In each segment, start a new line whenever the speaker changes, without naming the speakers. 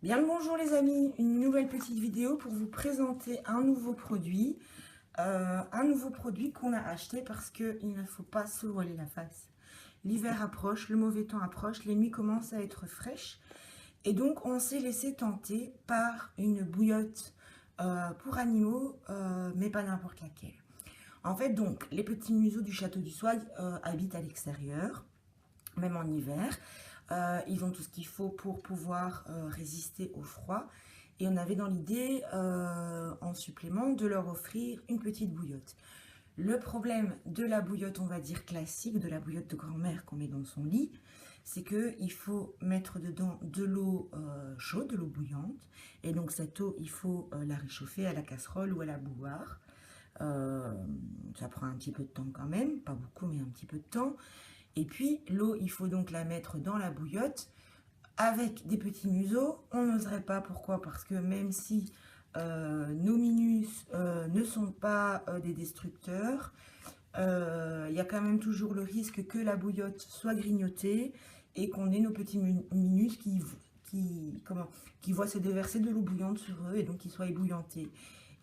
Bien le bonjour les amis, une nouvelle petite vidéo pour vous présenter un nouveau produit. Qu'on a acheté parce qu'il ne faut pas se voiler la face. L'hiver approche, le mauvais temps approche, les nuits commencent à être fraîches. Et donc on s'est laissé tenter par une bouillotte pour animaux, mais pas n'importe laquelle. En fait donc, les petits museaux du château du Soig habitent à l'extérieur, même en hiver. Ils ont tout ce qu'il faut pour pouvoir résister au froid. Et on avait dans l'idée, en supplément, de leur offrir une petite bouillotte. Le problème de la bouillotte, on va dire classique, de la bouillotte de grand-mère qu'on met dans son lit, c'est qu'il faut mettre dedans de l'eau chaude, de l'eau bouillante. Et donc cette eau, il faut la réchauffer à la casserole ou à la bouilloire. Ça prend un petit peu de temps quand même, pas beaucoup, mais un petit peu de temps. Et puis l'eau, il faut donc la mettre dans la bouillotte avec des petits museaux. On n'oserait pas, pourquoi? Parce que même si nos minus ne sont pas des destructeurs, il y a quand même toujours le risque que la bouillotte soit grignotée et qu'on ait nos petits minus qui voient se déverser de l'eau bouillante sur eux et donc qu'ils soient ébouillantés.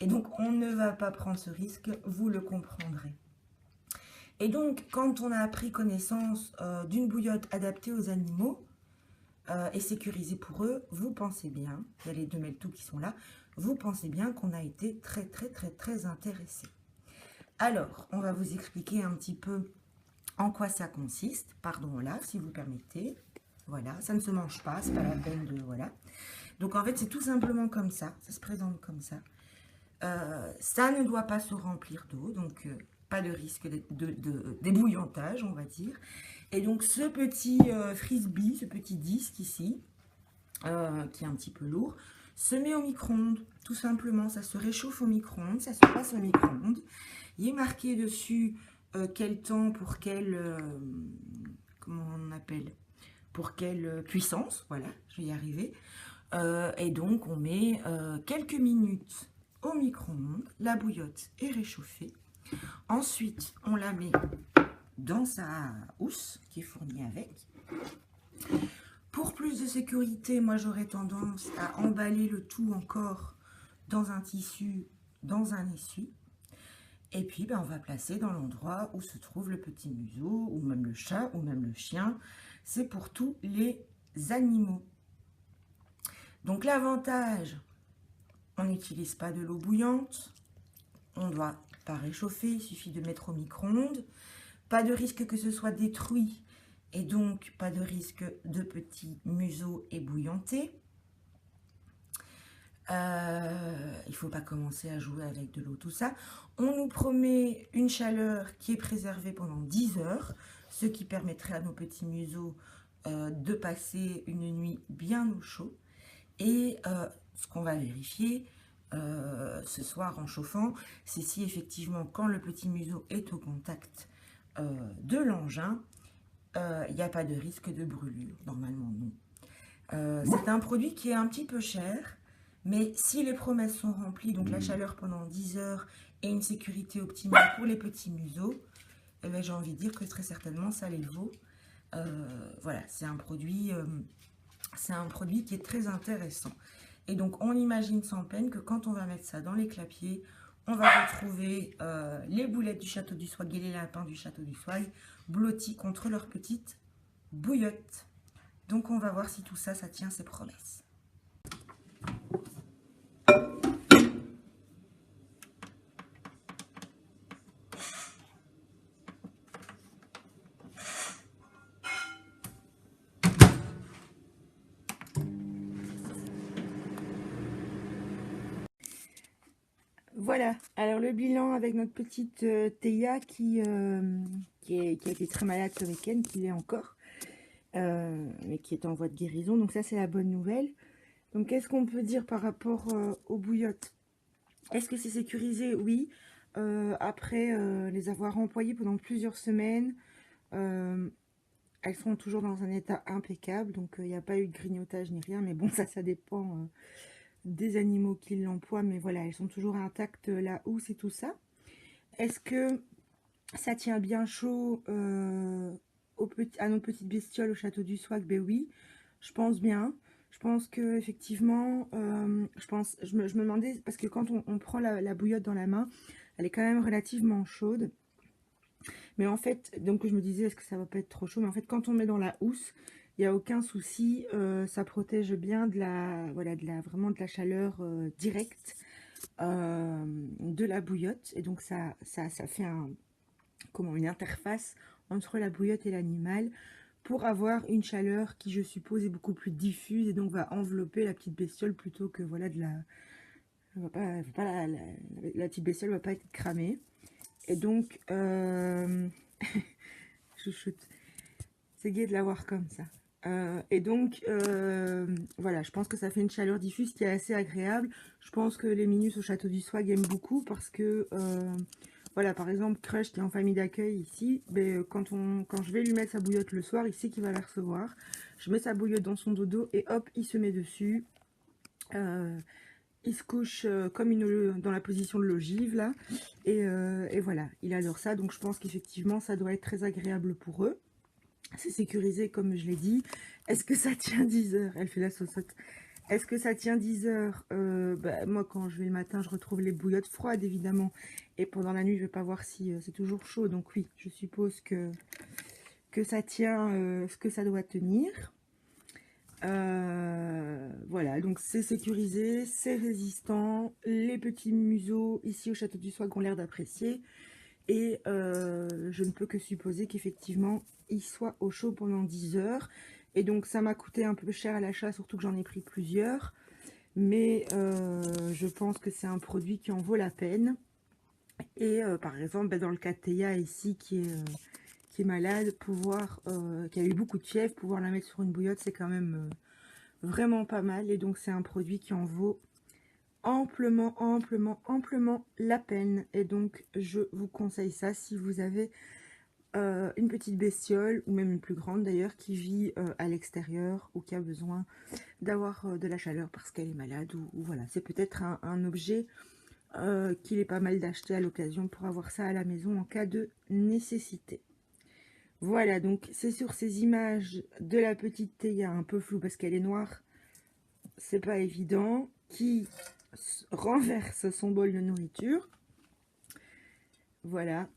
Et donc on ne va pas prendre ce risque, vous le comprendrez. Et donc, quand on a pris connaissance d'une bouillotte adaptée aux animaux et sécurisée pour eux, vous pensez bien, il y a les deux Meltou qui sont là, vous pensez bien qu'on a été très intéressés. Alors, on va vous expliquer un petit peu en quoi ça consiste. Pardon, là, si vous permettez. Voilà, ça ne se mange pas, c'est pas la peine de... Voilà. Donc, en fait, c'est tout simplement comme ça se présente comme ça. Ça ne doit pas se remplir d'eau, donc pas de risque d'ébouillantage, on va dire. Et donc ce petit frisbee, ce petit disque ici, qui est un petit peu lourd, se met au micro-ondes, tout simplement. Ça se réchauffe au micro-ondes, ça se passe au micro-ondes. Il est marqué dessus quel temps, pour quelle, comment on appelle, pour quelle puissance, voilà, je vais y arriver. Et donc on met quelques minutes au micro-ondes, la bouillotte est réchauffée. Ensuite, on la met dans sa housse qui est fournie avec. Pour plus de sécurité, moi j'aurais tendance à emballer le tout encore dans un tissu, dans un essuie. Et puis on va placer dans l'endroit où se trouve le petit museau, ou même le chat, ou même le chien. C'est pour tous les animaux. Donc l'avantage, on n'utilise pas de l'eau bouillante, on ne doit pas réchauffer, il suffit de mettre au micro-ondes. Pas de risque que ce soit détruit et donc pas de risque de petits museaux ébouillantés. Il ne faut pas commencer à jouer avec de l'eau, tout ça. On nous promet une chaleur qui est préservée pendant 10 heures, ce qui permettrait à nos petits museaux de passer une nuit bien au chaud. Et ce qu'on va vérifier ce soir en chauffant, c'est si effectivement quand le petit museau est au contact de l'engin, il n'y a pas de risque de brûlure, normalement non. C'est un produit qui est un petit peu cher, mais si les promesses sont remplies, donc la chaleur pendant 10 heures et une sécurité optimale pour les petits museaux, eh ben, j'ai envie de dire que très certainement ça les vaut. Voilà, c'est un produit qui est très intéressant. Et donc on imagine sans peine que quand on va mettre ça dans les clapiers, on va retrouver les boulettes du château du Soig et les lapins du château du Soig blottis contre leur petite bouillotte. Donc on va voir si tout ça, ça tient ses promesses. Voilà, alors le bilan avec notre petite Théa qui a été très malade ce week-end, qui l'est encore, mais qui est en voie de guérison. Donc ça, c'est la bonne nouvelle. Donc qu'est-ce qu'on peut dire par rapport aux bouillottes? Est-ce que c'est sécurisé? Oui. Après les avoir employées pendant plusieurs semaines, elles sont toujours dans un état impeccable. Donc il n'y a pas eu de grignotage ni rien. Mais bon, ça dépend des animaux qui l'emploient. Mais voilà, elles sont toujours intactes, la housse et tout ça. Est-ce que ça tient bien chaud à nos petites bestioles au château du Soig? Ben oui, je pense bien. Je pense que effectivement, je me demandais, parce que quand on prend la bouillotte dans la main, elle est quand même relativement chaude. Mais en fait, donc je me disais, est-ce que ça va pas être trop chaud? Mais en fait, quand on met dans la housse, il n'y a aucun souci. Ça protège bien de la, voilà, vraiment de la chaleur directe de la bouillotte. Et donc ça fait une interface entre la bouillotte et l'animal pour avoir une chaleur qui, je suppose, est beaucoup plus diffuse et donc va envelopper la petite bestiole plutôt que voilà de la... la petite bestiole va pas être cramée. Et donc, chouchoute, c'est gai de l'avoir comme ça. Et donc, voilà, je pense que ça fait une chaleur diffuse qui est assez agréable. Je pense que les Minus au Château du Swag aiment beaucoup parce que, voilà, par exemple, Crush qui est en famille d'accueil ici, ben, quand je vais lui mettre sa bouillotte le soir, il sait qu'il va la recevoir. Je mets sa bouillotte dans son dodo et hop, il se met dessus. Il se couche comme dans la position de l'ogive là. Et voilà, il adore ça. Donc je pense qu'effectivement, ça doit être très agréable pour eux. C'est sécurisé, comme je l'ai dit. Est-ce que ça tient 10 heures? Elle fait la saucotte. Est-ce que ça tient 10 heures? Bah, moi, quand je vais le matin, je retrouve les bouillottes froides, évidemment. Et pendant la nuit, je vais pas voir si c'est toujours chaud. Donc oui, je suppose que ça tient ce que ça doit tenir. Voilà, donc c'est sécurisé, c'est résistant. Les petits museaux ici au Château du Swag ont l'air d'apprécier. Et je ne peux que supposer qu'effectivement, il soit au chaud pendant 10 heures. Et donc ça m'a coûté un peu cher à l'achat, surtout que j'en ai pris plusieurs. Mais je pense que c'est un produit qui en vaut la peine. Et par exemple, dans le cas de Théa ici, qui est malade, qui a eu beaucoup de fièvre, pouvoir la mettre sur une bouillotte, c'est quand même vraiment pas mal. Et donc c'est un produit qui en vaut amplement la peine. Et donc je vous conseille ça si vous avez une petite bestiole, ou même une plus grande d'ailleurs, qui vit à l'extérieur ou qui a besoin d'avoir de la chaleur parce qu'elle est malade, ou voilà, c'est peut-être un objet qu'il est pas mal d'acheter à l'occasion pour avoir ça à la maison en cas de nécessité. Voilà, donc c'est sur ces images de la petite Théa, un peu floue parce qu'elle est noire, c'est pas évident, qui renverse son bol de nourriture. Voilà,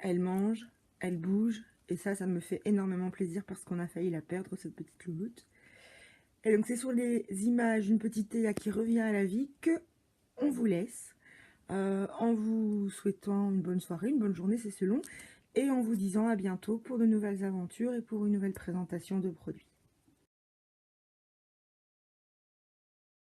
elle mange, elle bouge, et ça me fait énormément plaisir parce qu'on a failli la perdre, cette petite louloute. Et donc c'est sur les images d'une petite Théa qui revient à la vie que on vous laisse, en vous souhaitant une bonne soirée, une bonne journée, c'est selon, et en vous disant à bientôt pour de nouvelles aventures et pour une nouvelle présentation de produits.